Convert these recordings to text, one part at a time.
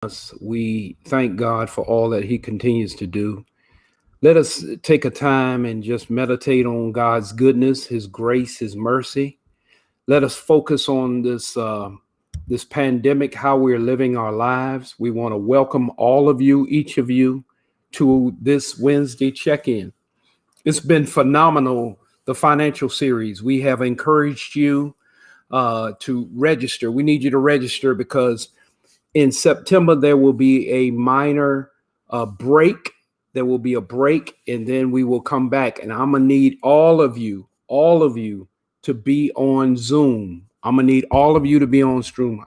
us. We thank God for all that He continues to do. Let us take a time and just meditate on God's goodness, His grace, His mercy. Let us focus on this pandemic, how we're living our lives. We want to welcome all of you, each of you, to this Wednesday check-in. It's been phenomenal, the financial series. We have encouraged you to register. We need you to register because in September, there will be a minor break. There will be a break, and then we will come back. And I'm going to need all of you to be on Zoom. I'm going to need all of you to be on Zoom.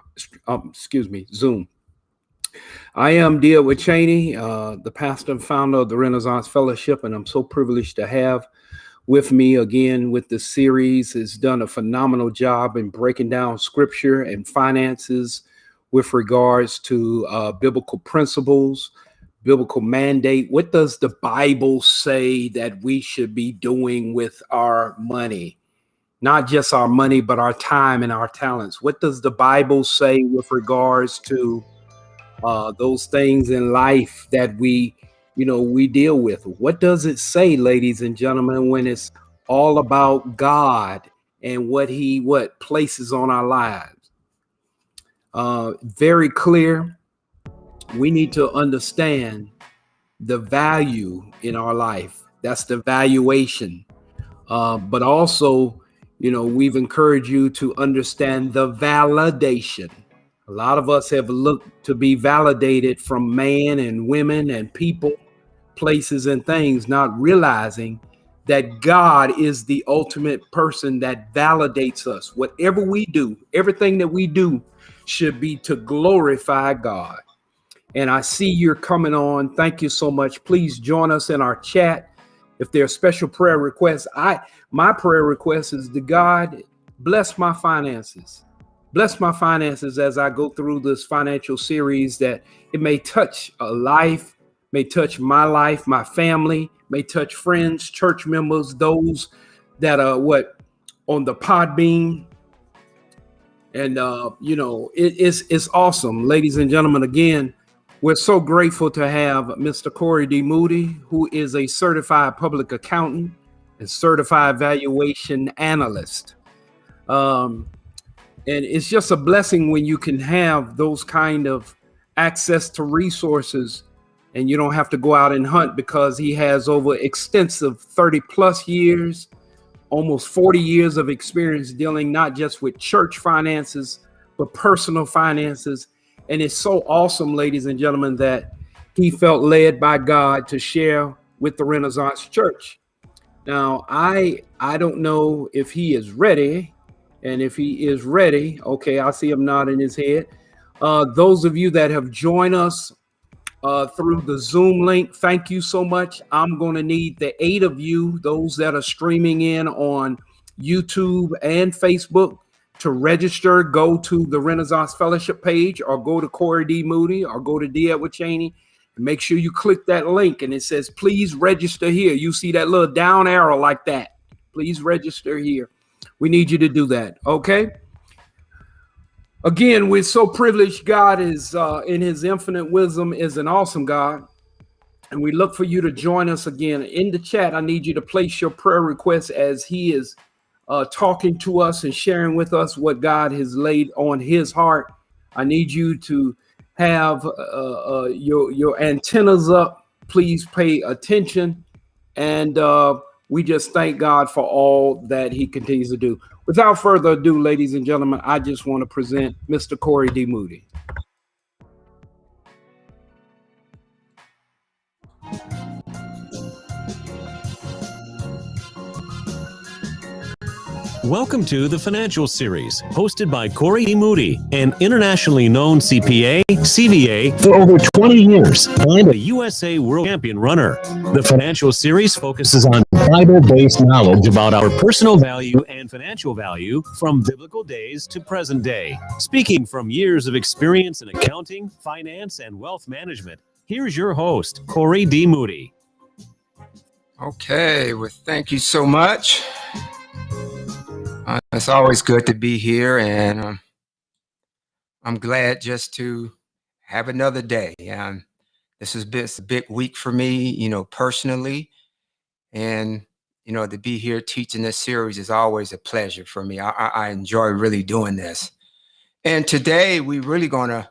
I am D. with Chaney, the pastor and founder of the Renaissance Fellowship, and I'm so privileged to have with me again with the series. Has done a phenomenal job in breaking down scripture and finances with regards to biblical principles, biblical mandate. What does the Bible say that we should be doing with our money? Not just our money, but our time and our talents. What does the Bible say with regards to those things in life that we deal with? What does it say, ladies and gentlemen, when it's all about God and what He places on our lives? Very clear. We need to understand the value in our life. That's the valuation. But also, we've encouraged you to understand the validation. A lot of us have looked to be validated from man and women and people, places and things, not realizing that God is the ultimate person that validates us. Whatever we do, everything that we do should be to glorify God. And I see you're coming on. Thank you so much. Please join us in our chat. If there are special prayer requests, my prayer request is that God bless my finances. Bless my finances as I go through this financial series, that it may touch a life, may touch my life, my family, may touch friends, church members, those that are on the Podbean. And, it's awesome. Ladies and gentlemen, again, we're so grateful to have Mr. Corey D. Moody, who is a certified public accountant and certified valuation analyst. And it's just a blessing when you can have those kind of access to resources and you don't have to go out and hunt, because he has over extensive 30 plus years, almost 40 years of experience dealing not just with church finances, but personal finances. And it's so awesome, ladies and gentlemen, that he felt led by God to share with the Renaissance Church. Now, I don't know if he is ready. And if he is ready, okay, I see him nodding his head. Those of you that have joined us through the Zoom link, thank you so much. I'm going to need the 8 of you, those that are streaming in on YouTube and Facebook, to register. Go to the Renaissance Fellowship page, or go to Corey D. Moody, or go to D. with Chaney, and make sure you click that link, and it says, please register here. You see that little down arrow like that. Please register here. We need you to do that, okay? Again, we're so privileged. God is, in His infinite wisdom, is an awesome God. And we look for you to join us again. In the chat, I need you to place your prayer requests as he is talking to us and sharing with us what God has laid on His heart. I need you to have your antennas up. Please pay attention. And we just thank God for all that He continues to do. Without further ado, ladies and gentlemen, I just want to present Mr. Corey D. Moody. Welcome to the Financial Series, hosted by Corey D. Moody, an internationally known CPA, CVA for over 20 years, and a USA World Champion runner. The Financial Series focuses on Bible-based knowledge about our personal value and financial value from biblical days to present day. Speaking from years of experience in accounting, finance, and wealth management, here's your host, Corey D. Moody. Okay, well, thank you so much. It's always good to be here, and I'm glad just to have another day. This has been a big week for me, personally. And, to be here teaching this series is always a pleasure for me. I enjoy really doing this. And today we really going to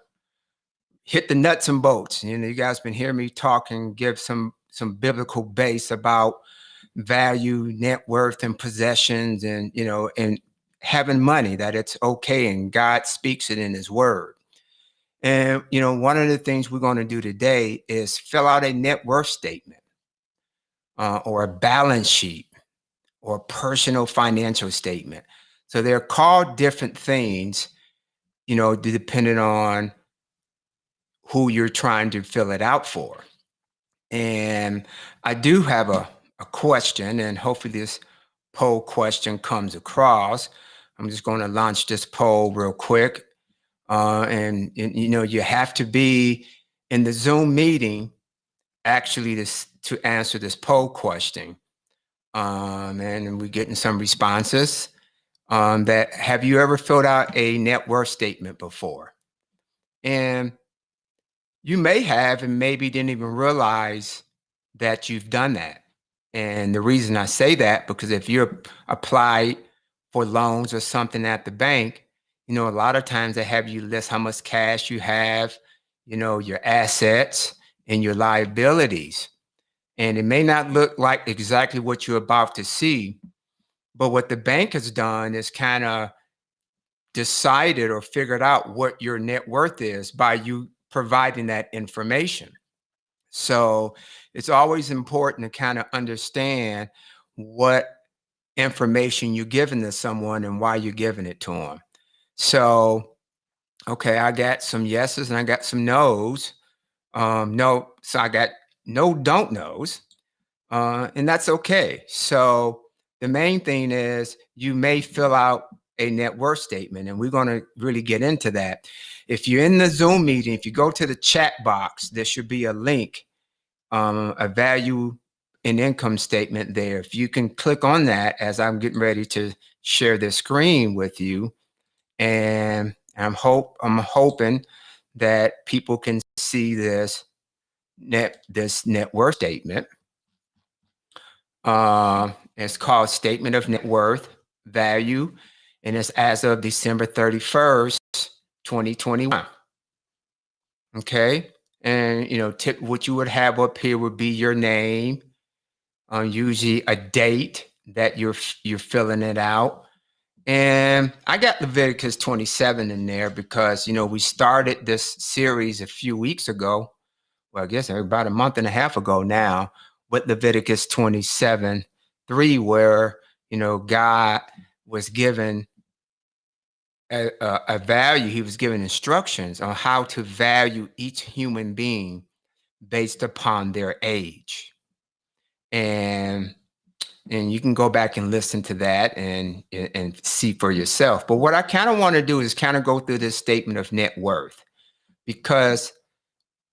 hit the nuts and bolts. You guys been hearing me talk and give some biblical base about value, net worth, and possessions, and and having money, that it's okay, and God speaks it in His Word. And one of the things we're going to do today is fill out a net worth statement, or a balance sheet, or a personal financial statement. So they're called different things, depending on who you're trying to fill it out for. And I do have a question, and hopefully this poll question comes across. I'm just going to launch this poll real quick. And you have to be in the Zoom meeting actually to answer this poll question. And we're getting some responses. That have you ever filled out a net worth statement before? And you may have, and maybe didn't even realize that you've done that. And the reason I say that, because if you apply for loans or something at the bank, a lot of times they have you list how much cash you have, your assets and your liabilities. And it may not look like exactly what you're about to see, but what the bank has done is kind of decided or figured out what your net worth is by you providing that information. So it's always important to kind of understand what information you're giving to someone and why you're giving it to them. So, okay, I got some yeses and I got some nos. So I got no don't knows, and that's okay. So the main thing is you may fill out a net worth statement, and we're going to really get into that. If you're in the Zoom meeting, if you go to the chat box, there should be a link, a value and income statement there. If you can click on that as I'm getting ready to share the screen with you, and I'm hoping that people can see this net worth statement. It's called Statement of Net Worth Value, and it's as of December 31st, 2021. Okay. And, what you would have up here would be your name, usually a date that you're filling it out. And I got Leviticus 27 in there because, we started this series a few weeks ago. Well, I guess about a month and a half ago now, with Leviticus 27:3, where, God was given a value. He was given instructions on how to value each human being based upon their age. And you can go back and listen to that and see for yourself. But what I kind of want to do is kind of go through this statement of net worth, because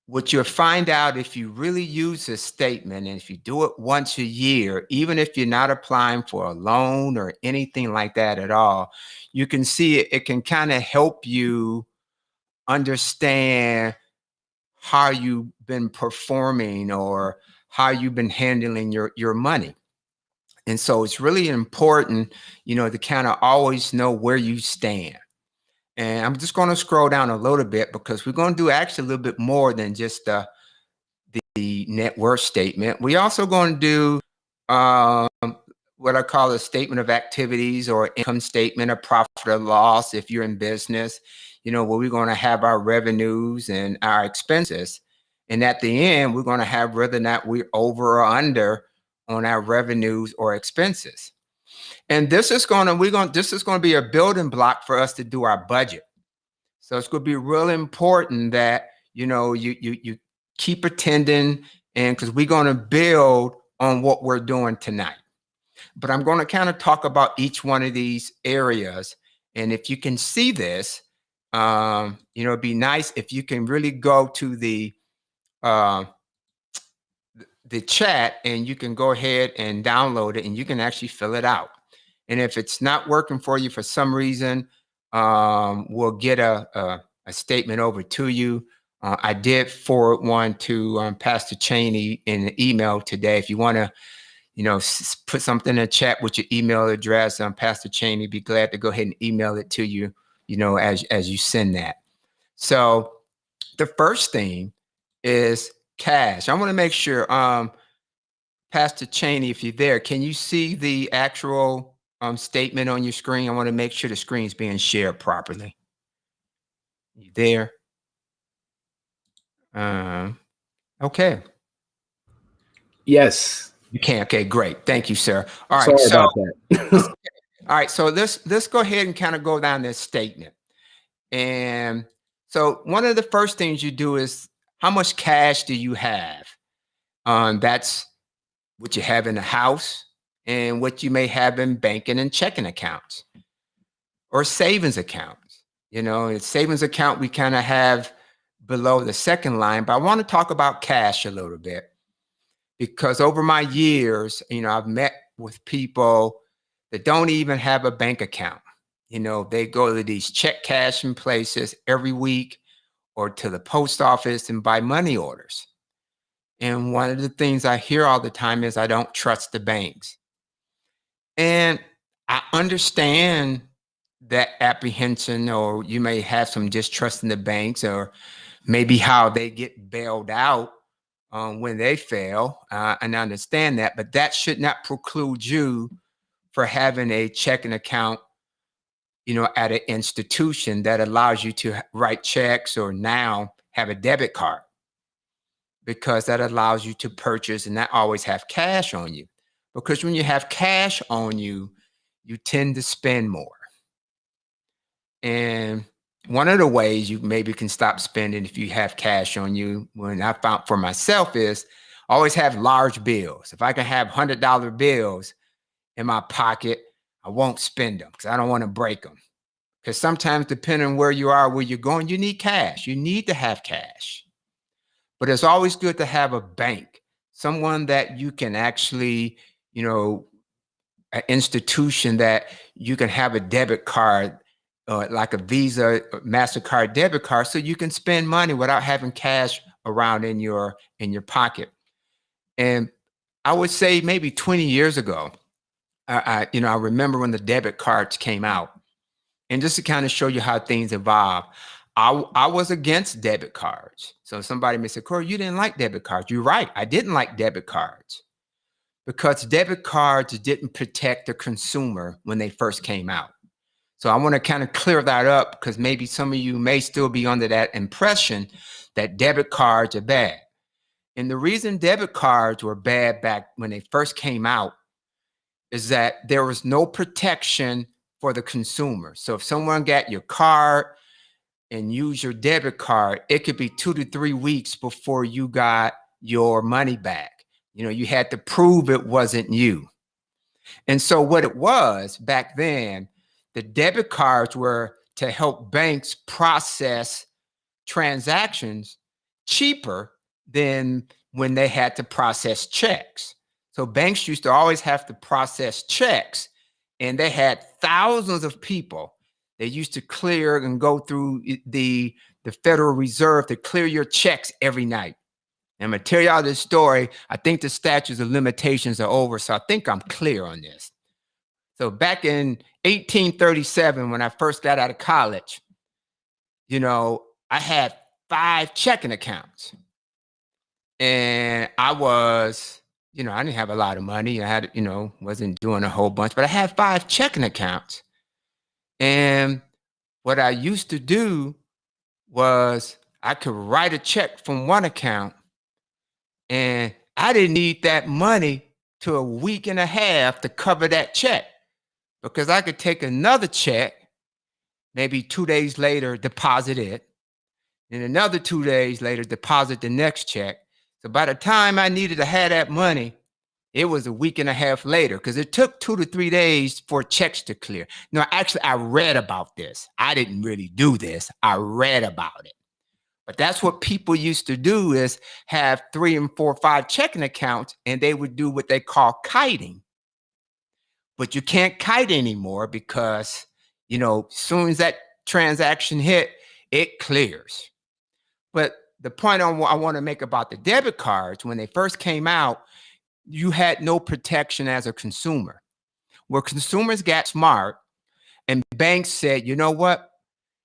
what you'll find out if you really use this statement, and if you do it once a year, even if you're not applying for a loan or anything like that at all, you can see it can kind of help you understand how you've been performing or how you've been handling your money. And so it's really important, to kind of always know where you stand. And I'm just going to scroll down a little bit, because we're going to do actually a little bit more than just the net worth statement. We also going to do what I call a statement of activities, or income statement, of profit or loss if you're in business, where we're going to have our revenues and our expenses. And at the end, we're going to have whether or not we're over or under on our revenues or expenses. And this is going to be a building block for us to do our budget. So it's going to be real important that, you keep attending, and because we're going to build on what we're doing tonight. But I'm going to kind of talk about each one of these areas. And if you can see this, it'd be nice if you can really go to the chat, and you can go ahead and download it, and you can actually fill it out. And if it's not working for you for some reason, we'll get a statement over to you. I did forward one to Pastor Chaney in an email today. If you want to, put something in the chat with your email address, Pastor Chaney, be glad to go ahead and email it to you, as you send that. So the first thing is cash. I want to make sure, Pastor Chaney, if you're there, can you see the actual statement on your screen? I want to make sure the screen is being shared properly. You there? Okay. Yes. You can. Okay, great. Thank you, sir. All right. Sorry So, about that. all right. So let's go ahead and kind of go down this statement. And so one of the first things you do is, how much cash do you have? That's what you have in the house and what you may have in banking and checking accounts or savings accounts. A savings account we kind of have below the second line, but I want to talk about cash a little bit. Because over my years, I've met with people that don't even have a bank account. They go to these check cashing places every week or to the post office and buy money orders. And one of the things I hear all the time is, I don't trust the banks. And I understand that apprehension, or you may have some distrust in the banks, or maybe how they get bailed out when they fail, and I understand that, but that should not preclude you for having a checking account, at an institution that allows you to write checks or now have a debit card, because that allows you to purchase and not always have cash on you. Because when you have cash on you, you tend to spend more. And one of the ways you maybe can stop spending if you have cash on you, when I found for myself, is always have large bills. If I can have $100 bills in my pocket, I won't spend them because I don't want to break them. Because sometimes, depending on where you are, where you're going, you need cash. You need to have cash. But it's always good to have a bank, someone that you can actually, an institution that you can have a debit card, like a Visa, MasterCard debit card, so you can spend money without having cash around in your pocket. And I would say maybe 20 years ago, I remember when the debit cards came out. And just to kind of show you how things evolve, I was against debit cards. So somebody may say, Corey, you didn't like debit cards. You're right. I didn't like debit cards because debit cards didn't protect the consumer when they first came out. So I want to kind of clear that up, because maybe some of you may still be under that impression that debit cards are bad. And the reason debit cards were bad back when they first came out is that there was no protection for the consumer. So if someone got your card and used your debit card, it could be 2 to 3 weeks before you got your money back. You had to prove it wasn't you. And so what it was back then, the debit cards were to help banks process transactions cheaper than when they had to process checks. So banks used to always have to process checks, and they had thousands of people they used to clear and go through the Federal Reserve to clear your checks every night. And I'm going to tell y'all this story. I think the statutes of limitations are over, so I think I'm clear on this. So back in 1837, when I first got out of college, I had 5 checking accounts. And I was, I didn't have a lot of money. I had, wasn't doing a whole bunch, but I had 5 checking accounts. And what I used to do was I could write a check from one account, and I didn't need that money to a week and a half to cover that check, because I could take another check, maybe 2 days later, deposit it, and another 2 days later, deposit the next check. So by the time I needed to have that money, it was a week and a half later, because it took 2 to 3 days for checks to clear. No, actually, I read about this. I didn't really do this. I read about it. But that's what people used to do, is have 3 and 4, 5 checking accounts, and they would do what they call kiting. But you can't kite anymore, because, as soon as that transaction hit, it clears. But the point I want to make about the debit cards, when they first came out, you had no protection as a consumer. Where consumers got smart and banks said, you know what?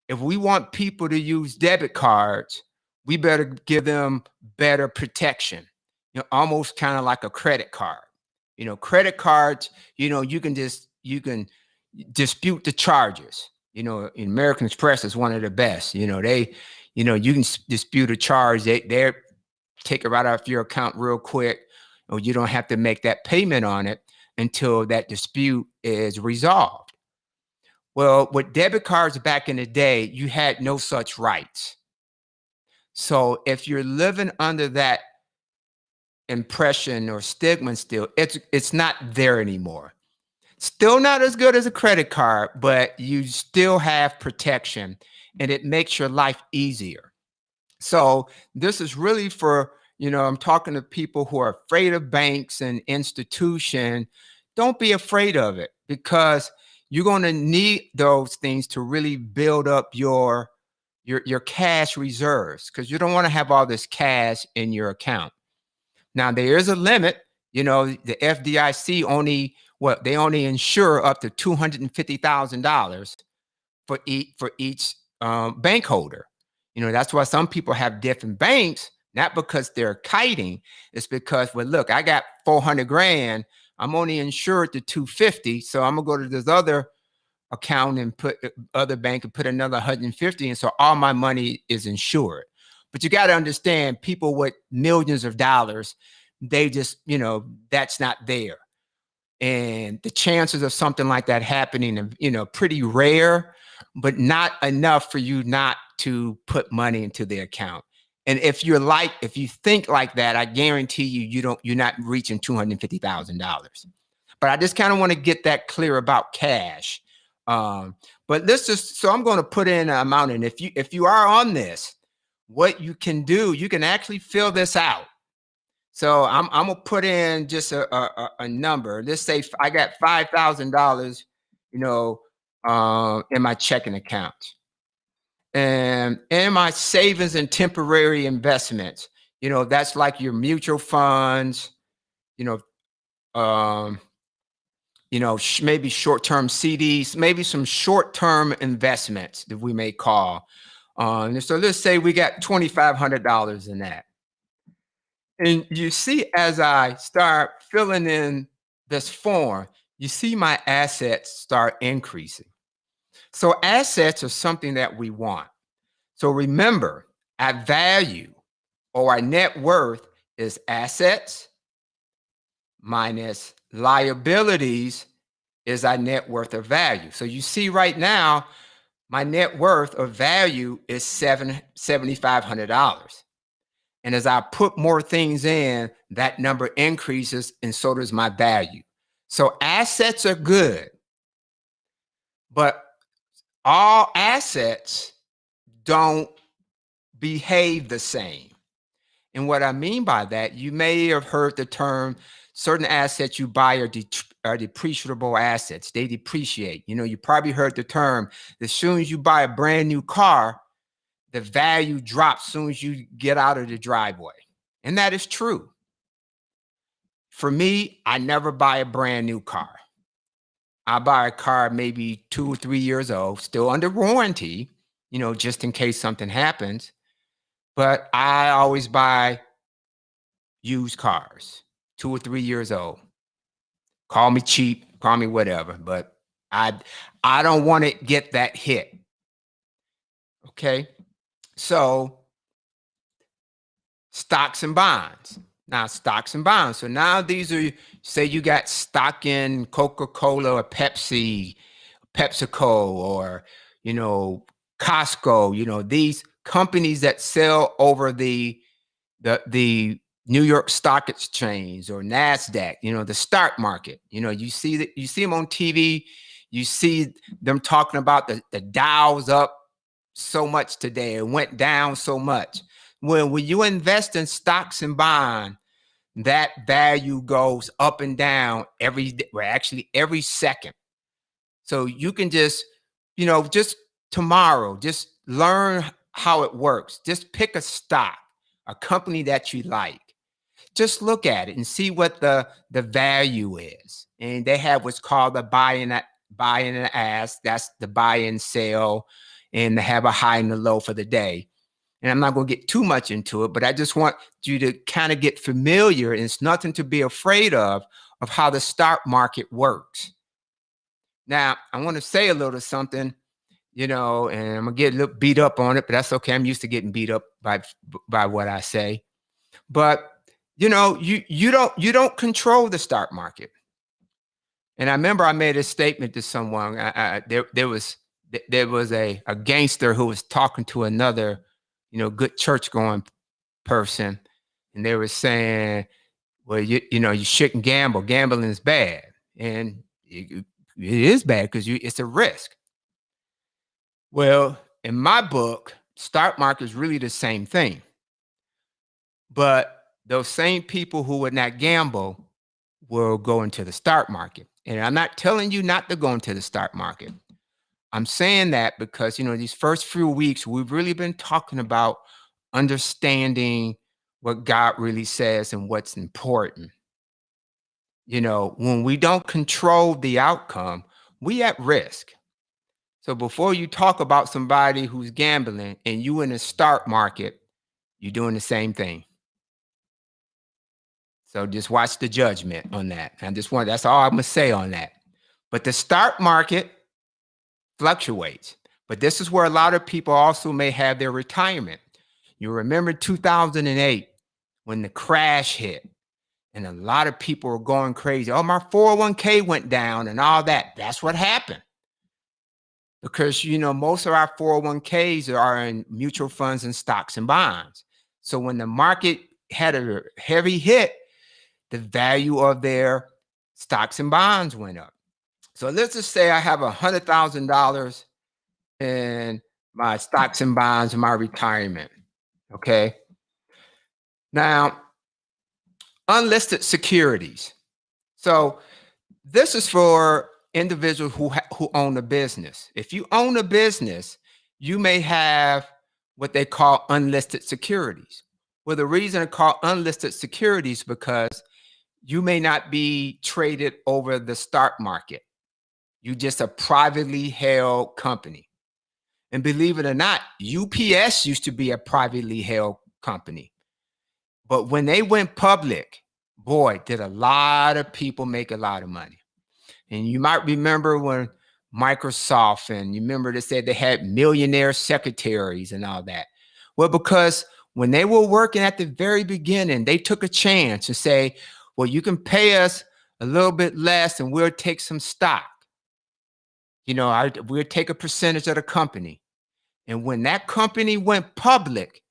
If we want people to use debit cards, we better give them better protection. You know, almost kind of like a credit card. You know, credit cards, you know, you can dispute the charges. You know, in American Express is one of the best. You know, you can dispute a charge. They take it right off your account real quick, or you don't have to make that payment on it until that dispute is resolved. Well, with debit cards back in the day, you had no such rights. So if you're living under that impression or stigma still, it's not there anymore. Still not as good as a credit card, but you still have protection and it makes your life easier. So this is really for, you know, I'm talking to people who are afraid of banks and institution. Don't be afraid of it, because you're going to need those things to really build up your cash reserves, because you don't want to have all this cash in your account. Now, there is a limit. You know, the FDIC they only insure up to $250,000 for each bank holder. You know, that's why some people have different banks, not because they're kiting. It's because, well, look, I got 400 grand. I'm only insured to 250. So I'm gonna go to this other account and put other bank and put another 150. And so all my money is insured. But you got to understand, people with millions of dollars, they just, you know, that's not there. And the chances of something like that happening, you know, pretty rare, but not enough for you not to put money into the account. And if you think like that, I guarantee you're not reaching $250,000. But I just kind of want to get that clear about cash. But so I'm going to put in an amount. And if you are on this, what you can do, you can actually fill this out. So I'm gonna put in just a number. Let's say I got $5,000, you know, in my checking account, and in my savings and temporary investments. You know, that's like your mutual funds. You know, maybe short-term CDs, maybe some short-term investments that we may call. So let's say we got $2,500 in that. And you see, as I start filling in this form, you see my assets start increasing. So assets are something that we want. So remember, our value or our net worth is assets minus liabilities is our net worth of value. So you see right now, my net worth of value is $7,500. And as I put more things in, that number increases, and so does my value. So assets are good, but all assets don't behave the same. And what I mean by that, you may have heard the term, certain assets you buy are depreciable assets. They depreciate. You know, you probably heard the term, as soon as you buy a brand new car, the value drops as soon as you get out of the driveway. And that is true. For me, I never buy a brand new car. I buy a car maybe 2 or 3 years old, still under warranty, you know, just in case something happens. But I always buy used cars, 2 or 3 years old. Call me cheap, call me whatever, but I don't want to get that hit. Okay. So stocks and bonds. Now, stocks and bonds. So now these are, say you got stock in Coca-Cola or PepsiCo, or, you know, Costco, you know, these companies that sell over the New York Stock Exchange or NASDAQ, you know, the stock market. You know, you see them on TV, you see them talking about the Dow's up so much today, it went down so much. When you invest in stocks and bonds, that value goes up and down every second. So you can just, you know, just tomorrow, just learn how it works. Just pick a stock a company that you like, just look at it and see what the value is. And they have what's called a buy and ask. That's the buy and sell, and they have a high and a low for the day. And I'm not going to get too much into it, but I just want you to kind of get familiar, and it's nothing to be afraid of how the stock market works. Now, I want to say a little something, and I'm going to get a little beat up on it, but that's okay. I'm used to getting beat up by what I say. But you don't control the stock market. And I remember I made a statement to someone. There was a gangster who was talking to another, good church going person, and they were saying, well, you shouldn't gamble. Gambling is bad, and it is bad because it's a risk. Well, in my book, stock market is really the same thing, but those same people who would not gamble will go into the stock market. And I'm not telling you not to go into the stock market. I'm saying that because, these first few weeks, we've really been talking about understanding what God really says and what's important. When we don't control the outcome, we at risk. So before you talk about somebody who's gambling and you in the stock market, you're doing the same thing. So just watch the judgment on that. That's all I'm going to say on that. But the stock market fluctuates. But this is where a lot of people also may have their retirement. You remember 2008 when the crash hit and a lot of people were going crazy. Oh, my 401k went down and all that. That's what happened. Because, most of our 401ks are in mutual funds and stocks and bonds. So when the market had a heavy hit, the value of their stocks and bonds went up. So let's just say I have $100,000 in my stocks and bonds in my retirement. Okay. Now, unlisted securities. So this is for individuals who own a business. If you own a business, you may have what they call unlisted securities. Well, the reason it's called unlisted securities because you may not be traded over the stock market. You're just a privately held company. And believe it or not, UPS used to be a privately held company. But when they went public, boy, did a lot of people make a lot of money. And you might remember when Microsoft, and you remember they said they had millionaire secretaries and all that. Well, because when they were working at the very beginning, they took a chance to say, well, you can pay us a little bit less and we'll take some stock. We'll take a percentage of the company. And when that company went public,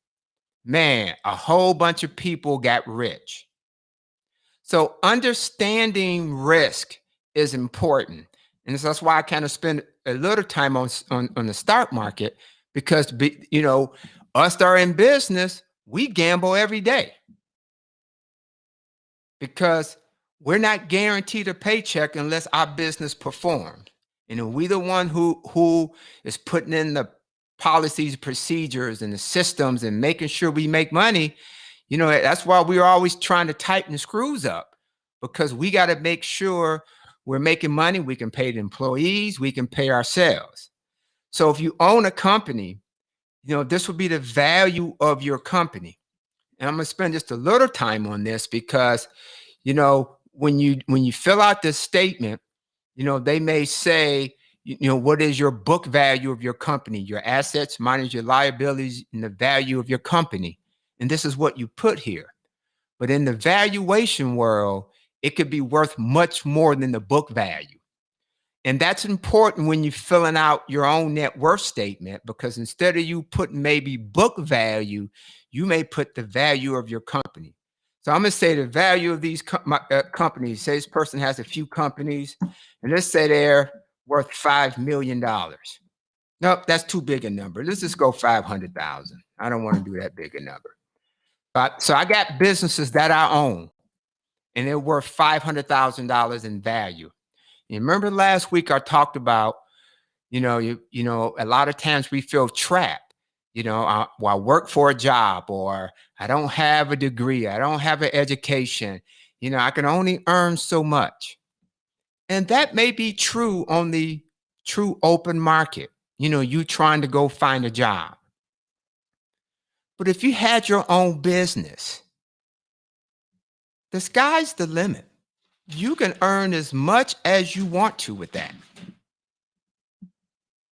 man, a whole bunch of people got rich. So understanding risk is important. And so that's why I kind of spend a little time on the stock market, because, us that are in business, we gamble every day. Because we're not guaranteed a paycheck unless our business performs. And we the one who is putting in the policies, procedures, and the systems and making sure we make money. That's why we're always trying to tighten the screws up, because we got to make sure we're making money. We can pay the employees, we can pay ourselves. So if you own a company, this will be the value of your company. And I'm going to spend just a little time on this because, when you fill out this statement, they may say, what is your book value of your company, your assets minus your liabilities and the value of your company. And this is what you put here. But in the valuation world, it could be worth much more than the book value. And that's important when you're filling out your own net worth statement, because instead of you putting maybe book value, you may put the value of your company. So I'm going to say the value of these companies. Say this person has a few companies, and let's say they're worth $5 million. Nope, that's too big a number. Let's just go 500,000. I don't want to do that big a number. So I got businesses that I own, and they're worth $500,000 in value. You remember last week I talked about, a lot of times we feel trapped. I work for a job, or I don't have a degree, I don't have an education, I can only earn so much. And that may be true on the true open market, you trying to go find a job. But if you had your own business, the sky's the limit. You can earn as much as you want to with that.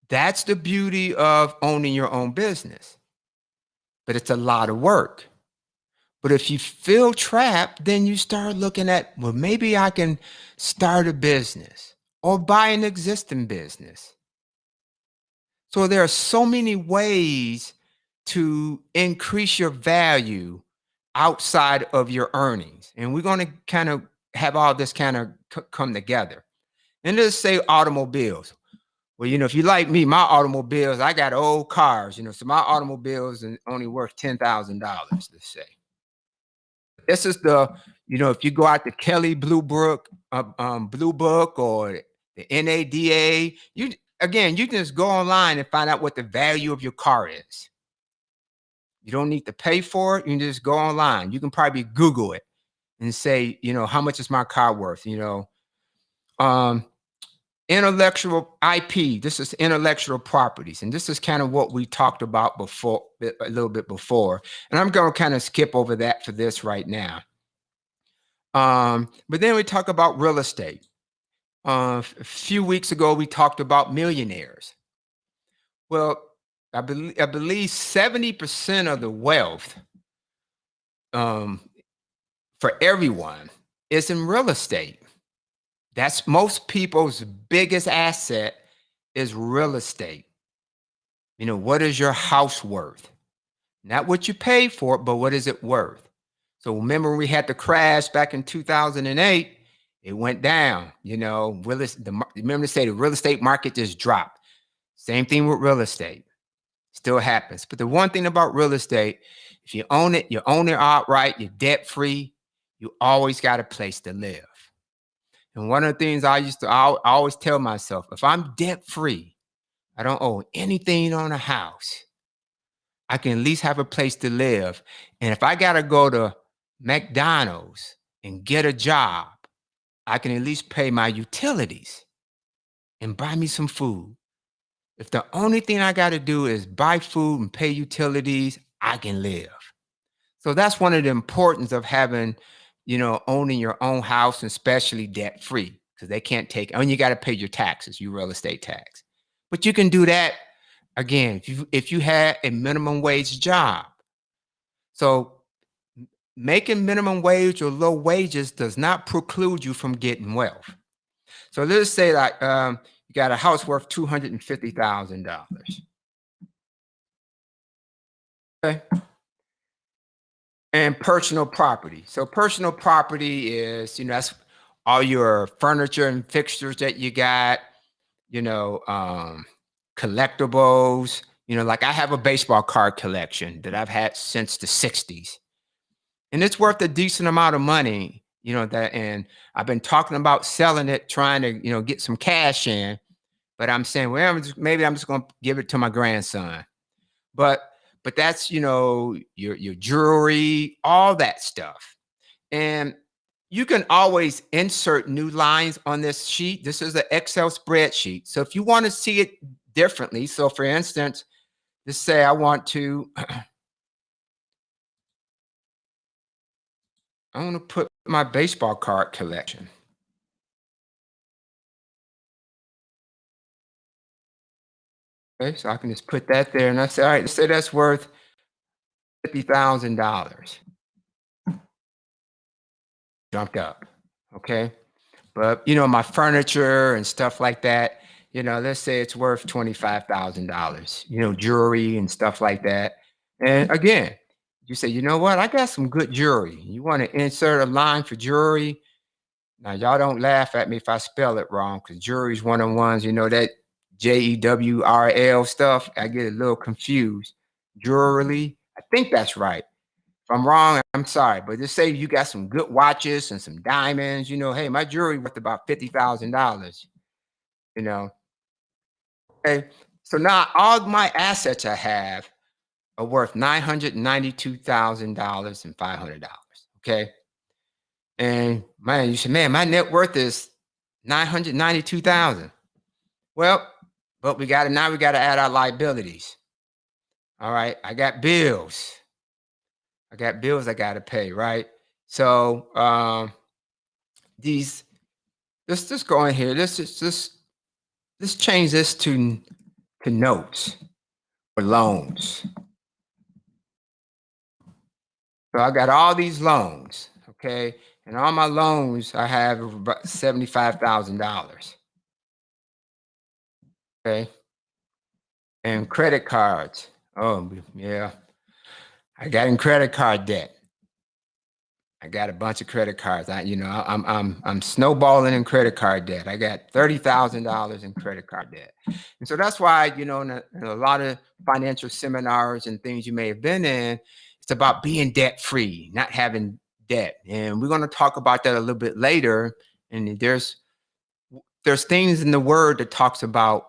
That's the beauty of owning your own business. But it's a lot of work. But if you feel trapped, then you start looking at, well, maybe I can start a business or buy an existing business. So there are so many ways to increase your value outside of your earnings. And we're going to kind of have all this kind of come together. And let's say automobiles. Well, if you like me, my automobiles, I got old cars, so my automobiles are only worth $10,000, let's say. This is if you go out to Kelly Blue Book or the NADA, you can just go online and find out what the value of your car is. You don't need to pay for it. You can just go online. You can probably Google it and say, how much is my car worth? Intellectual IP. This is intellectual properties. And this is kind of what we talked about before, a little bit before. And I'm going to kind of skip over that for this right now. But then we talk about real estate. A few weeks ago, we talked about millionaires. Well, I believe 70% of the wealth for everyone is in real estate. That's most people's biggest asset is real estate. What is your house worth? Not what you paid for it, but what is it worth? So remember we had the crash back in 2008, it went down, remember to say the real estate market just dropped. Same thing with real estate. Still happens. But the one thing about real estate, if you own it outright, you're debt free, you always got a place to live. And one of the things I always tell myself, if I'm debt free, I don't owe anything on a house, I can at least have a place to live. And if I got to go to McDonald's and get a job, I can at least pay my utilities and buy me some food. If the only thing I got to do is buy food and pay utilities, I can live. So that's one of the importance of having, owning your own house, and especially debt free, because they can't take, and you got to pay your taxes, your real estate tax. But you can do that again if you had a minimum wage job. So making minimum wage or low wages does not preclude you from getting wealth. So let's say like you got a house worth $250,000. Okay. And personal property. So personal property is, that's all your furniture and fixtures that you got, collectibles, like I have a baseball card collection that I've had since the 60s. And it's worth a decent amount of money, and I've been talking about selling it, trying to, get some cash in, but I'm saying, well, maybe I'm just going to give it to my grandson. But that's, your jewelry, all that stuff. And you can always insert new lines on this sheet. This is an Excel spreadsheet. So if you want to see it differently, so for instance, let's say I want to, I want to put my baseball card collection. Okay, so I can just put that there, and I say, all right, let's say that's worth $50,000. Jumped up, okay? But, my furniture and stuff like that, let's say it's worth $25,000, jewelry and stuff like that. And again, you say, you know what? I got some good jewelry. You want to insert a line for jewelry? Now, y'all don't laugh at me if I spell it wrong, because jewelry is one of the ones, that JEWRL stuff. I get a little confused. Jewelry, I think that's right. If I'm wrong, I'm sorry. But just say you got some good watches and some diamonds, hey, my jewelry worth about $50,000, Okay. So now all my assets I have, are worth $992,500. Okay. And man, you say, man, my net worth is 992,000. Well, but we got to add our liabilities. All right. I got bills. I got to pay, right? So let's just go in here. Let's change this to notes or loans. So I got all these loans, okay? And all my loans, I have about $75,000. Okay. And credit cards. Oh, yeah. I got in credit card debt. I got a bunch of credit cards. I'm snowballing in credit card debt. I got $30,000 in credit card debt. And so that's why, in a lot of financial seminars and things you may have been in, it's about being debt free, not having debt. And we're going to talk about that a little bit later. And there's things in the word that talks about,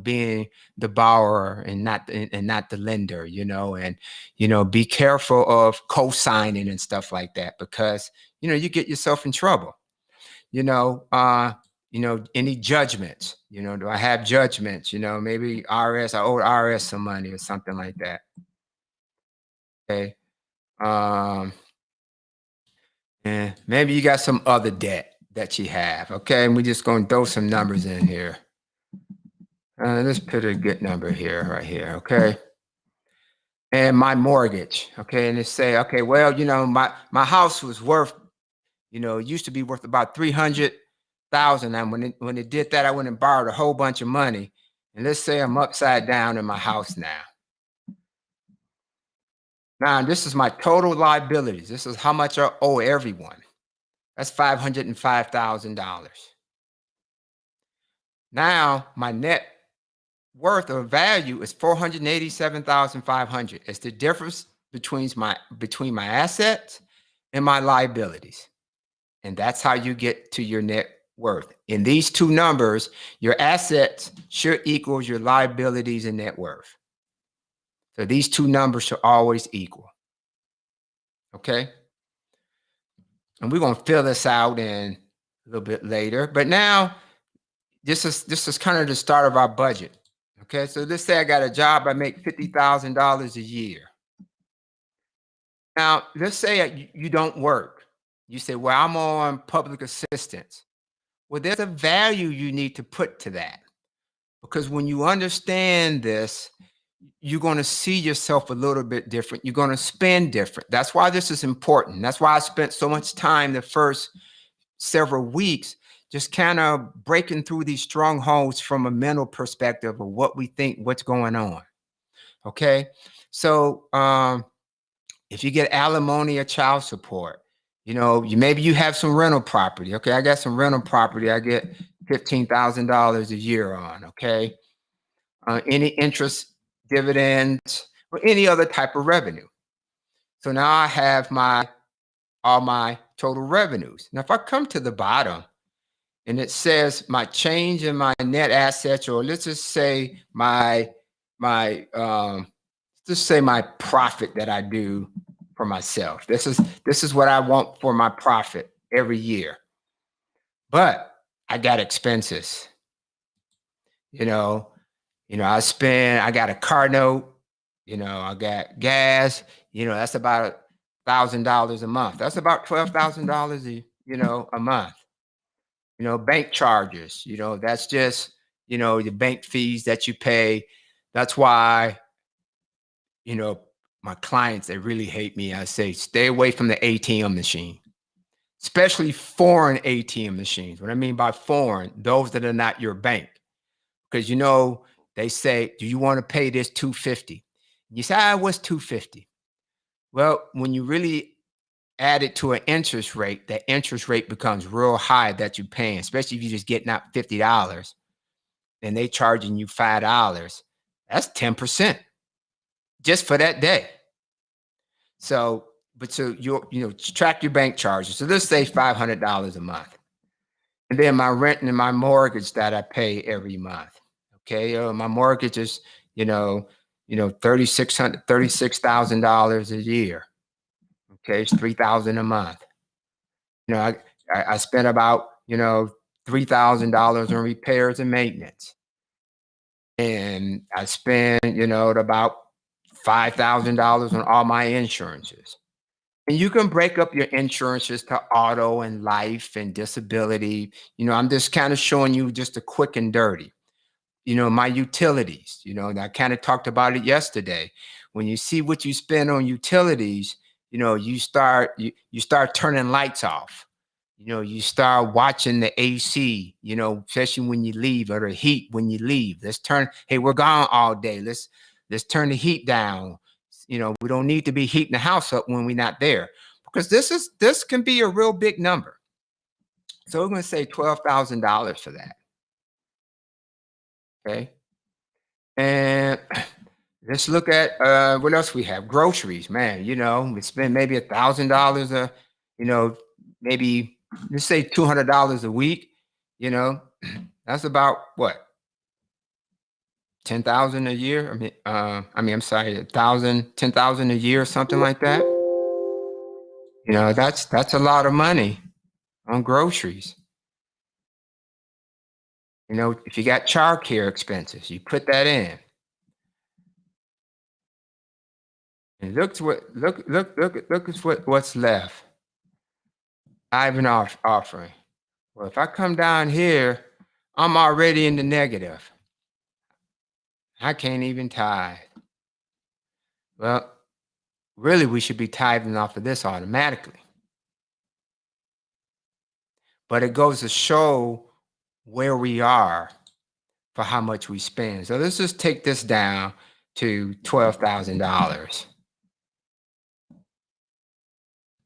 being the borrower and not the lender, and, be careful of co-signing and stuff like that, because, you get yourself in trouble. Any judgments, do I have judgments? Maybe I owe IRS some money or something like that. Okay. And maybe you got some other debt that you have. Okay. And we're just going to throw some numbers in here. Let's put a good number here, right here. Okay. And my mortgage. Okay. And they say, okay, well, my house was worth, it used to be worth about 300,000. And when it did that, I went and borrowed a whole bunch of money. And let's say I'm upside down in my house now. Now, this is my total liabilities. This is how much I owe everyone. That's $505,000. Now, my net worth or value is $487,500. It's the difference between my assets and my liabilities. And that's how you get to your net worth. In these two numbers, your assets should equal your liabilities and net worth. So these two numbers should always equal. Okay. And we're going to fill this out in a little bit later. But now, this is kind of the start of our budget. Okay, so let's say I got a job, I make $50,000 a year. Now, let's say you don't work. You say, well, I'm on public assistance. Well, there's a value you need to put to that. Because when you understand this, you're going to see yourself a little bit different. You're going to spend different. That's why this is important. That's why I spent so much time the first several weeks just kind of breaking through these strongholds from a mental perspective of what we think, what's going on. Okay. So if you get alimony or child support, maybe you have some rental property. Okay. I got some rental property. I get $15,000 a year on. Okay. Any interest, dividends, or any other type of revenue. So now I have all my total revenues. Now, if I come to the bottom, and it says my change in my net assets, or let's just say my profit that I do for myself. This is what I want for my profit every year. But I got expenses. I got a car note, I got gas, that's about $1,000 a month. That's about $12,000 a month. Bank charges, that's just, the bank fees that you pay. That's why, my clients, they really hate me. I say, stay away from the ATM machine, especially foreign ATM machines. What I mean by foreign, those that are not your bank. Because, they say, do you want to pay this $250? You say, what's $250? Well, when you really add it to an interest rate, that interest rate becomes real high that you're paying, especially if you're just getting out $50 and they charging you $5. That's 10% just for that day. So you track your bank charges. So let's say $500 a month. And then my rent and my mortgage that I pay every month. Okay. My mortgage is, $36,000 a year. Okay, it's $3,000 a month. I spent about $3,000 on repairs and maintenance, and I spent about $5,000 on all my insurances. And you can break up your insurances to auto and life and disability. I'm just kind of showing you just a quick and dirty. My utilities, I kind of talked about it yesterday. When you see what you spend on utilities, you start turning lights off. You start watching the AC, especially when you leave, or the heat when you leave. Hey, we're gone all day. Let's turn the heat down. We don't need to be heating the house up when we're not there, because this can be a real big number. So we're going to say $12,000 for that. Okay. And let's look at what else we have. Groceries, man. We spend maybe $1,000 maybe let's say $200 a week. That's about what? 10,000 a year. I'm sorry, 10,000 a year, something like that. That's a lot of money on groceries. If you got childcare expenses, you put that in. And look at what's left. Tithing offering. Well, if I come down here, I'm already in the negative. I can't even tithe. Well, really, we should be tithing off of this automatically. But it goes to show where we are for how much we spend. So let's just take this down to $12,000.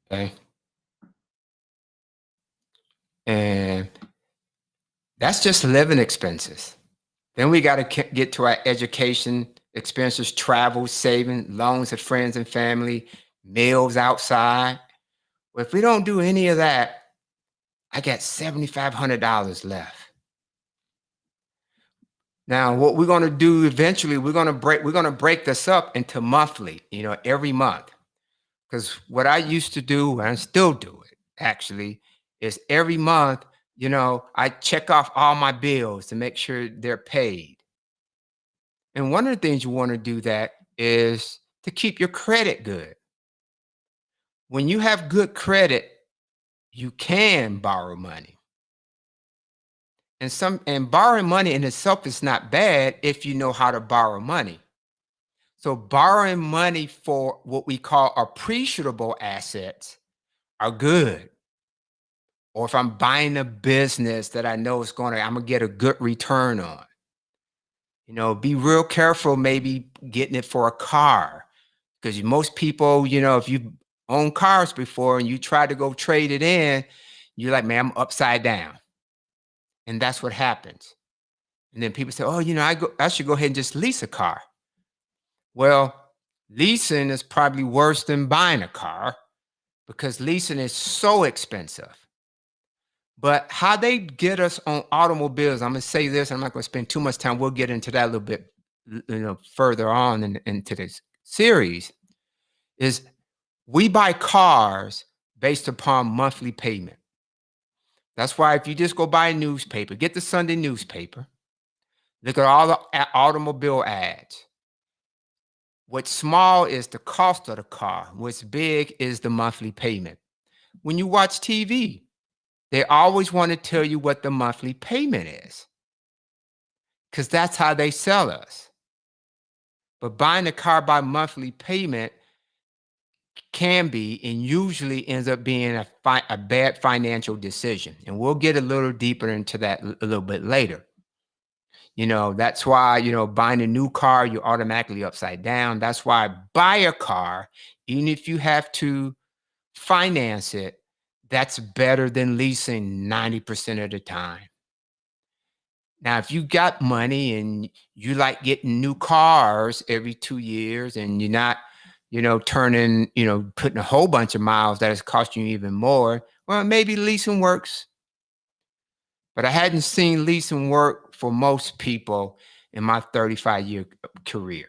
Okay. And that's just living expenses. Then we got to get to our education expenses, travel, saving, loans to friends and family, meals outside. Well, if we don't do any of that, I got $7,500 left. Now, what we're going to do eventually, we're going to break this up into monthly, every month. Because what I used to do, and I still do it actually, is every month, I check off all my bills to make sure they're paid. And one of the things you want to do that is to keep your credit good. When you have good credit, you can borrow money. And borrowing money in itself is not bad if you know how to borrow money. So borrowing money for what we call appreciable assets are good. Or if I'm buying a business that I know I'm gonna get a good return on. Be real careful maybe getting it for a car, because most people, if you own cars before and you try to go trade it in, you're like, man, I'm upside down. And that's what happens. And then people say, oh, I should go ahead and just lease a car. Well, leasing is probably worse than buying a car, because leasing is so expensive. But how they get us on automobiles, I'm going to say this, I'm not going to spend too much time. We'll get into that a little bit further on into this series, is we buy cars based upon monthly payment. That's why if you just go buy a newspaper, get the Sunday newspaper, look at all the automobile ads. What's small is the cost of the car. What's big is the monthly payment. When you watch TV, they always want to tell you what the monthly payment is, because that's how they sell us. But buying a car by monthly payment can be, and usually ends up being a bad financial decision. And we'll get a little deeper into that a little bit later. That's why, buying a new car, you're automatically upside down. That's why buy a car, even if you have to finance it, that's better than leasing 90% of the time. Now, if you got money and you like getting new cars every 2 years, and you're not, putting a whole bunch of miles that is costing you even more, well, maybe leasing works. But I hadn't seen leasing work for most people in my 35-year career.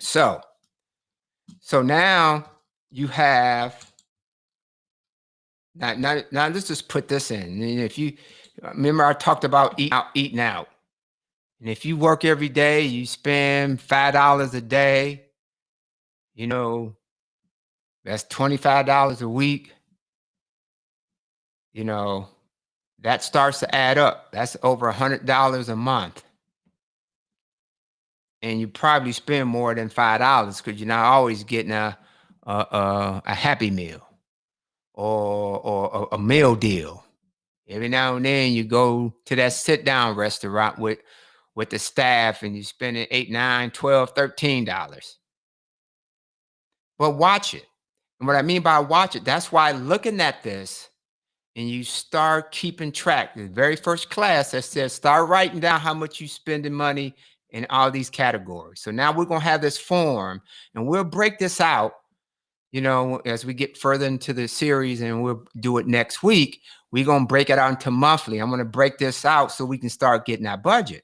So now you have, now let's just put this in. And if you remember, I talked about eating out. And if you work every day, you spend $5 a day, you know, that's $25 a week. You know, that starts to add up. That's over $100 a month. And you probably spend more than $5 because you're not always getting a Happy Meal or a meal deal. Every now and then you go to that sit-down restaurant with the staff and you're spending $8, $9, $12, $13. But watch it. And what I mean by watch it, that's why looking at this and you start keeping track. The very first class that says start writing down how much you spending money in all these categories. So now we're going to have this form and we'll break this out, you know, as we get further into the series, and we'll do it next week. We're going to break it out into monthly. I'm going to break this out so we can start getting our budget.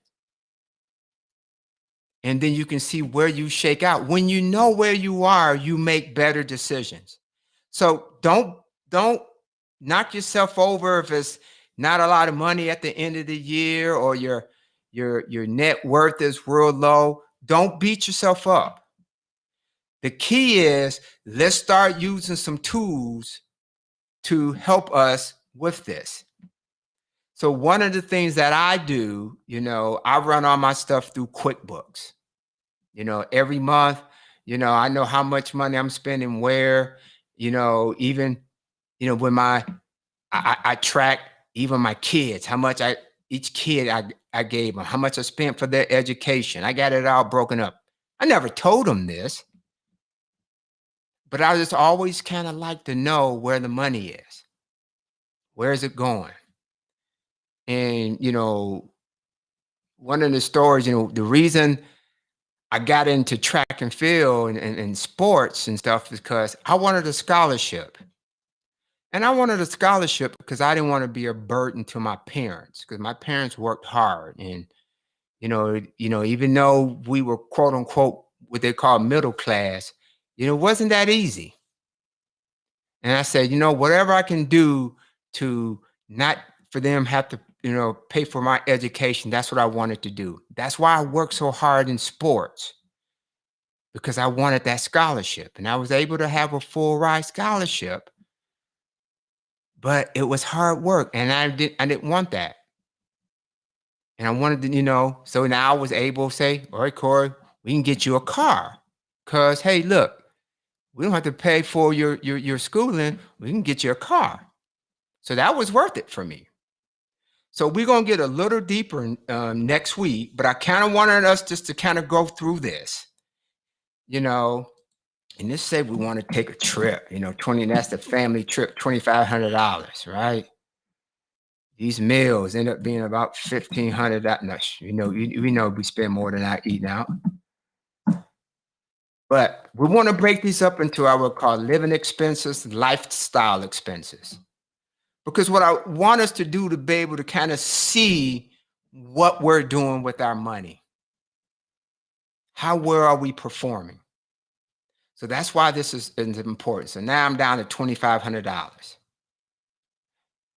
And then you can see where you shake out. When you know where you are, you make better decisions. So don't knock yourself over if it's not a lot of money at the end of the year or your net worth is real low. Don't beat yourself up. The key is let's start using some tools to help us with this. So one of the things that I do, you know, I run all my stuff through QuickBooks. You know, every month, you know, I know how much money I'm spending where, you know, even, you know, when I track even my kids, how much each kid I gave them, how much I spent for their education. I got it all broken up. I never told them this, but I just always kind of like to know where the money is. Where is it going? And, you know, one of the stories, you know, the reason I got into track and field and sports and stuff is because I wanted a scholarship. And I wanted a scholarship because I didn't want to be a burden to my parents, because my parents worked hard. And, you know, even though we were quote unquote, what they call middle class, you know, it wasn't that easy. And I said, you know, whatever I can do to not for them have to, you know, pay for my education, that's what I wanted to do. That's why I worked so hard in sports, because I wanted that scholarship. And I was able to have a full ride scholarship. But it was hard work, and I didn't want that. And I wanted to, you know, so now I was able to say, all right, Corey, we can get you a car. Because, hey, look, we don't have to pay for your schooling. We can get you a car. So that was worth it for me. So we're going to get a little deeper next week, but I kind of wanted us just to kind of go through this, you know. And let's say we want to take a trip, you know, that's the family trip, $2,500, right? These meals end up being about $1,500. You know, we know we spend more than that eating out. But we want to break these up into what I would call living expenses, lifestyle expenses. Because what I want us to do to be able to kind of see what we're doing with our money. How well are we performing? So that's why this is important. So now I'm down to $2,500.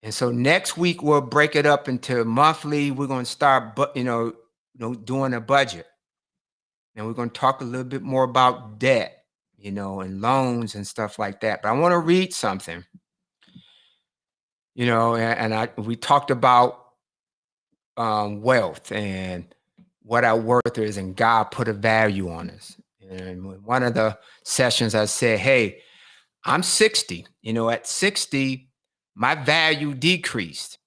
And so next week we'll break it up into monthly. We're going to start, doing a budget. And we're going to talk a little bit more about debt, you know, and loans and stuff like that. But I want to read something, you know, and we talked about wealth and what our worth is, and God put a value on us. And one of the sessions I said, hey, I'm 60. You know, at 60, my value decreased.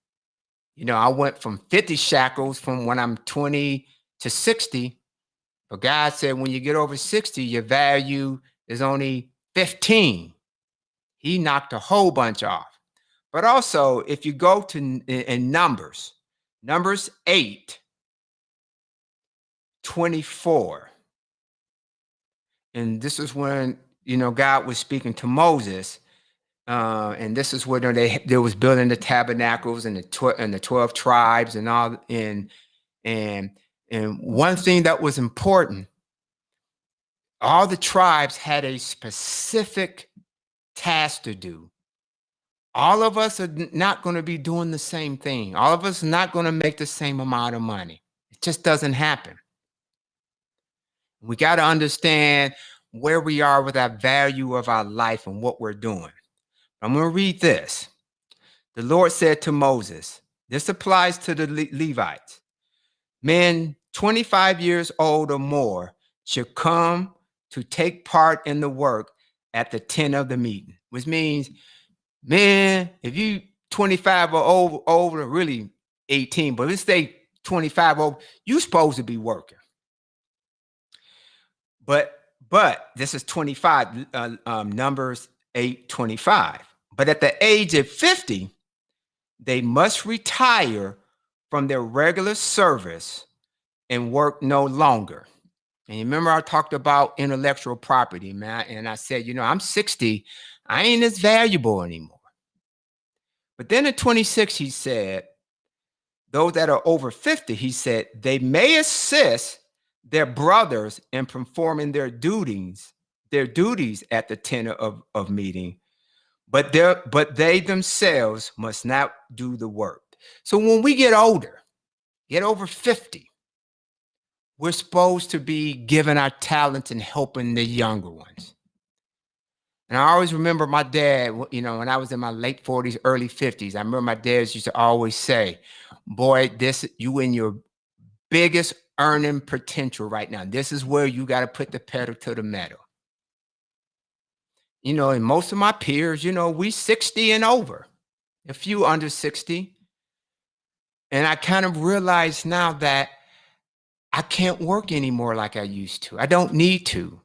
You know, I went from 50 shekels from when I'm 20 to 60. But God said, when you get over 60, your value is only 15. He knocked a whole bunch off. But also, if you go to in Numbers 8, 24. And this is when, you know, God was speaking to Moses. And this is where they was building the tabernacles and the 12 tribes and all. And one thing that was important, all the tribes had a specific task to do. All of us are not going to be doing the same thing. All of us are not going to make the same amount of money. It just doesn't happen. We got to understand where we are with our value of our life and what we're doing. I'm going to read this. The Lord said to Moses, this applies to the Levites. Men 25 years old or more should come to take part in the work at the tent of the meeting, which means, man, if you 25 or over, really 18, but let's say 25 over, you're supposed to be working. But this is 25, Numbers 8:25. But at the age of 50, they must retire from their regular service and work no longer. And you remember I talked about intellectual property, man, and I said, I'm 60, I ain't as valuable anymore. But then at 26, he said, those that are over 50, he said, they may assist their brothers in performing their duties at the tent of meeting, but they themselves must not do the work. So when we get older, get over 50, we're supposed to be giving our talents and helping the younger ones. And I always remember my dad, when I was in my late 40s, early 50s, I remember my dad used to always say, boy, you in your biggest earning potential right now. This is where you got to put the pedal to the metal. And most of my peers, we 60 and over, a few under 60. And I kind of realize now that I can't work anymore like I used to. I don't need to.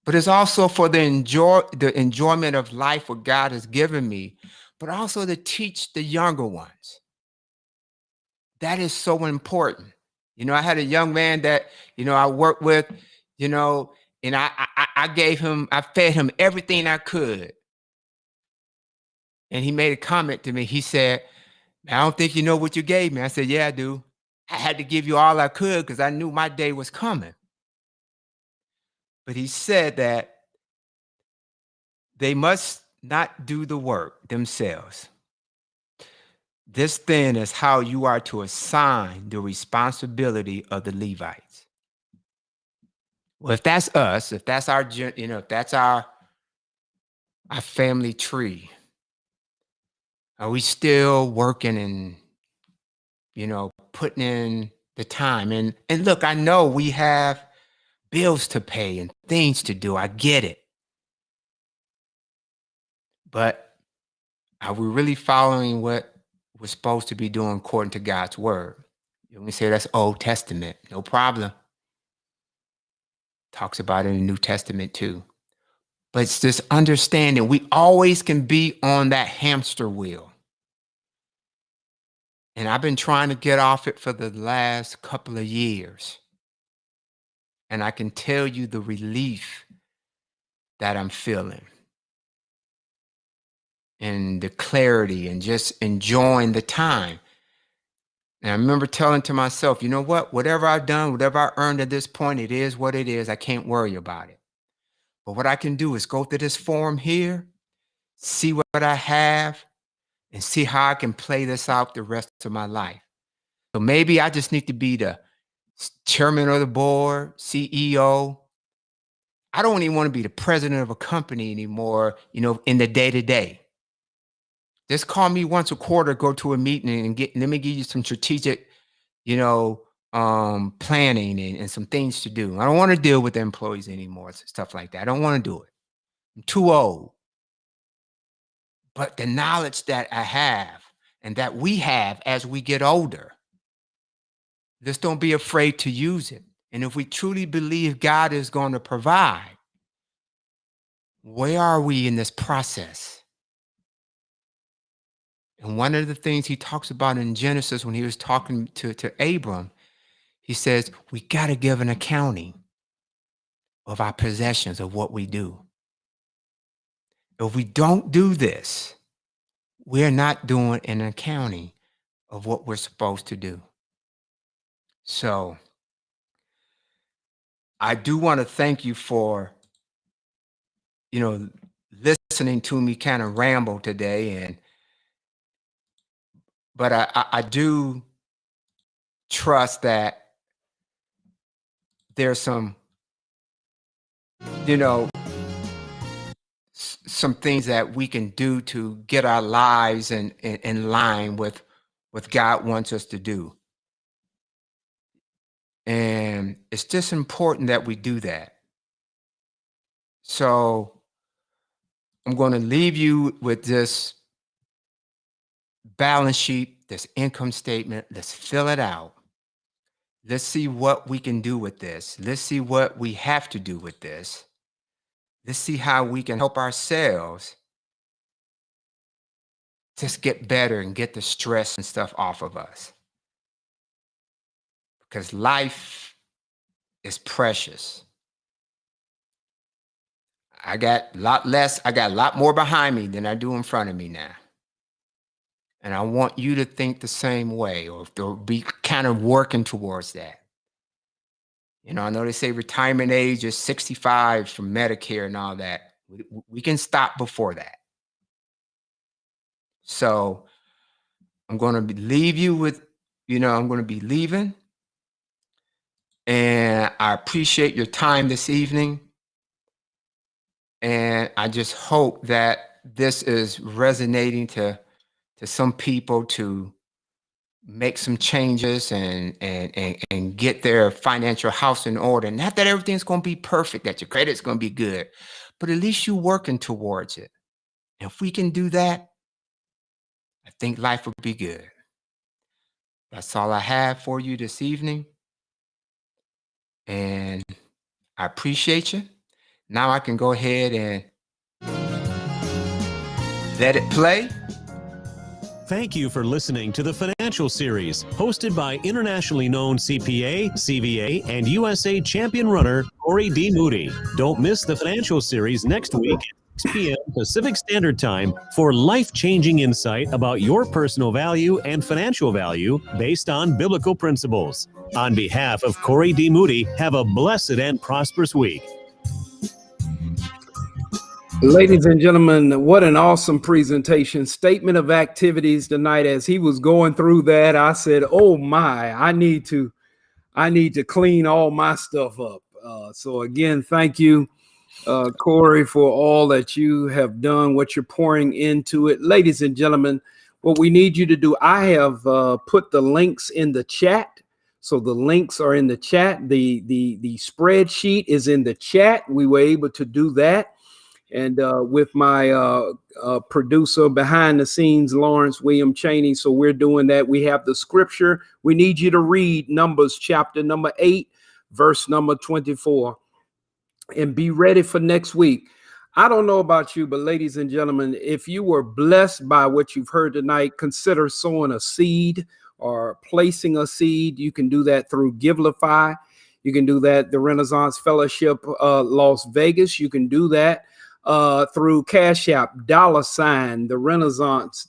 But it's also for the enjoyment of life, what God has given me, but also to teach the younger ones. That is so important. I had a young man that, I worked with, and I fed him everything I could. And he made a comment to me. He said, I don't think you know what you gave me. I said, yeah, I do. I had to give you all I could because I knew my day was coming. But he said that they must not do the work themselves. This then is how you are to assign the responsibility of the Levites. Well, if that's us, if that's our, if that's our family tree, are we still working and, putting in the time? And look, I know we have bills to pay and things to do. I get it. But are we really following what we're supposed to be doing according to God's word? You can say that's Old Testament. No problem. Talks about it in the New Testament too. But it's this understanding we always can be on that hamster wheel. And I've been trying to get off it for the last couple of years. And I can tell you the relief that I'm feeling. And the clarity and just enjoying the time. And I remember telling to myself, you know what? Whatever I've done, whatever I earned at this point, it is what it is. I can't worry about it. But what I can do is go through this form here, see what I have, and see how I can play this out the rest of my life. So maybe I just need to be the chairman of the board, CEO. I don't even want to be the president of a company anymore, in the day-to-day. Just call me once a quarter, go to a meeting and let me give you some strategic, planning and some things to do. I don't want to deal with the employees anymore, stuff like that. I don't want to do it. I'm too old. But the knowledge that I have and that we have as we get older, just don't be afraid to use it. And if we truly believe God is going to provide, where are we in this process? And one of the things he talks about in Genesis when he was talking to Abram, he says, we got to give an accounting of our possessions, of what we do. If we don't do this, we're not doing an accounting of what we're supposed to do. So I do want to thank you for, listening to me kind of ramble today. But I do trust that there's some, some things that we can do to get our lives in line with what God wants us to do. And it's just important that we do that. So I'm going to leave you with this balance sheet, this income statement. Let's fill it out. Let's see what we can do with this. Let's see what we have to do with this. Let's see how we can help ourselves just get better and get the stress and stuff off of us. Because life is precious. I got a lot more behind me than I do in front of me now. And I want you to think the same way, or be kind of working towards that. I know they say retirement age is 65 for Medicare and all that. We can stop before that. So I'm going to leave you with, I'm going to be leaving. And I appreciate your time this evening. And I just hope that this is resonating to some people to make some changes and get their financial house in order. Not that everything's going to be perfect, that your credit's going to be good, but at least you're working towards it. And if we can do that, I think life will be good. That's all I have for you this evening. And I appreciate you. Now I can go ahead and let it play. Thank you for listening to the Financial Series, hosted by internationally known CPA, CVA, and USA champion runner Corey D. Moody. Don't miss the Financial Series next week at 6 p.m. Pacific Standard Time for life-changing insight about your personal value and financial value based on biblical principles. On behalf of Corey D. Moody, have a blessed and prosperous week. Ladies and gentlemen, what an awesome presentation. Statement of activities tonight. As he was going through that, I said, oh my, I need to clean all my stuff up. So again, thank you, Corey, for all that you have done, what you're pouring into it. Ladies and gentlemen, what we need you to do, I have put the links in the chat. So the links are in the chat. The spreadsheet is in the chat. We were able to do that. And with my producer behind the scenes, Lawrence William Chaney. So we're doing that. We have the scripture. We need you to read Numbers chapter number 8, verse number 24, and be ready for next week. I don't know about you, but ladies and gentlemen, if you were blessed by what you've heard tonight, consider sowing a seed or placing a seed. You can do that through Givelify. You can do that, the Renaissance Fellowship Las Vegas. You can do that through Cash App, $ the Renaissance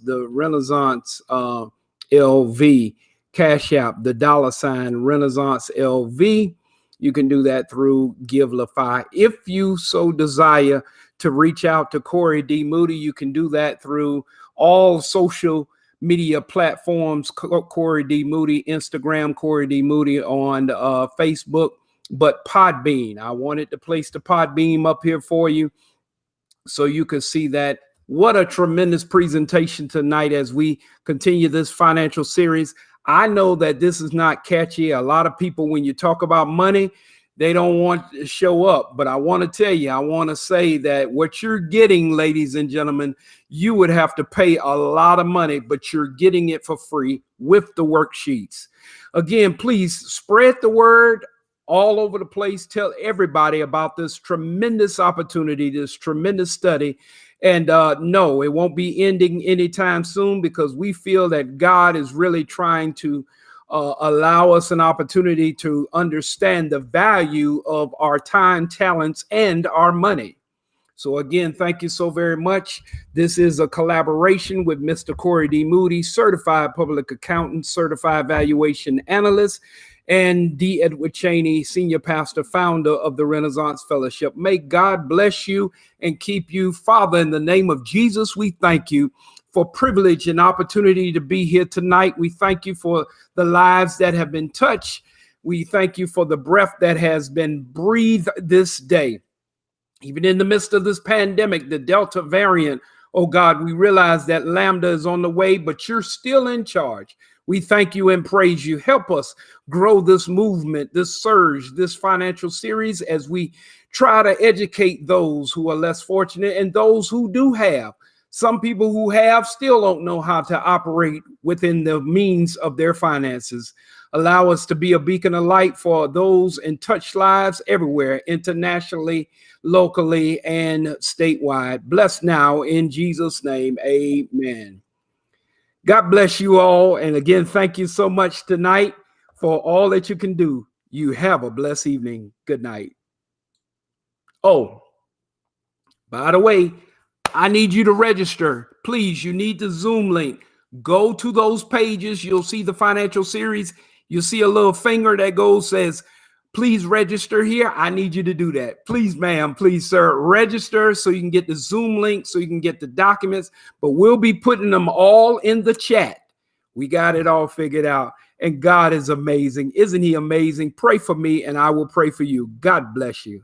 LV, Cash App, the $ Renaissance LV. You can do that through Givelify. If you so desire to reach out to Corey D. Moody, you can do that through all social media platforms, Corey D. Moody, Instagram, Corey D. Moody, on Facebook, but Podbean. I wanted to place the Podbean up here for you so you can see that. What a tremendous presentation tonight as we continue this financial series. I know that this is not catchy. A lot of people, when you talk about money, they don't want to show up. But I want to tell you, I want to say that what you're getting, ladies and gentlemen, you would have to pay a lot of money, but you're getting it for free with the worksheets. Again, please spread the word all over the place. Tell everybody about this tremendous opportunity, this tremendous study. And no, it won't be ending anytime soon, because we feel that God is really trying to allow us an opportunity to understand the value of our time, talents, and our money. So again, thank you so very much. This is a collaboration with Mr. Corey D. Moody, certified public accountant, certified valuation analyst. and D. Edward Chaney, Senior Pastor, founder of the Renaissance Fellowship. May God bless you and keep you. Father, in the name of Jesus, we thank you for privilege and opportunity to be here tonight. We thank you for the lives that have been touched. We thank you for the breath that has been breathed this day. Even in the midst of this pandemic, the Delta variant, oh God, we realize that Lambda is on the way, but you're still in charge. We thank you and praise you. Help us grow this movement, this surge, this financial series as we try to educate those who are less fortunate and those who do have. Some people who have still don't know how to operate within the means of their finances. Allow us to be a beacon of light for those and touch lives everywhere, internationally, locally, and statewide. Bless now in Jesus' name. Amen. God bless you all. And again, thank you so much tonight for all that you can do. You have a blessed evening. Good night. Oh, by the way, I need you to register. Please, you need the Zoom link. Go to those pages. You'll see the financial series. You'll see a little finger that says, please register here. I need you to do that. Please, ma'am, please, sir, register so you can get the Zoom link, so you can get the documents. But we'll be putting them all in the chat. We got it all figured out. And God is amazing. Isn't he amazing? Pray for me and I will pray for you. God bless you.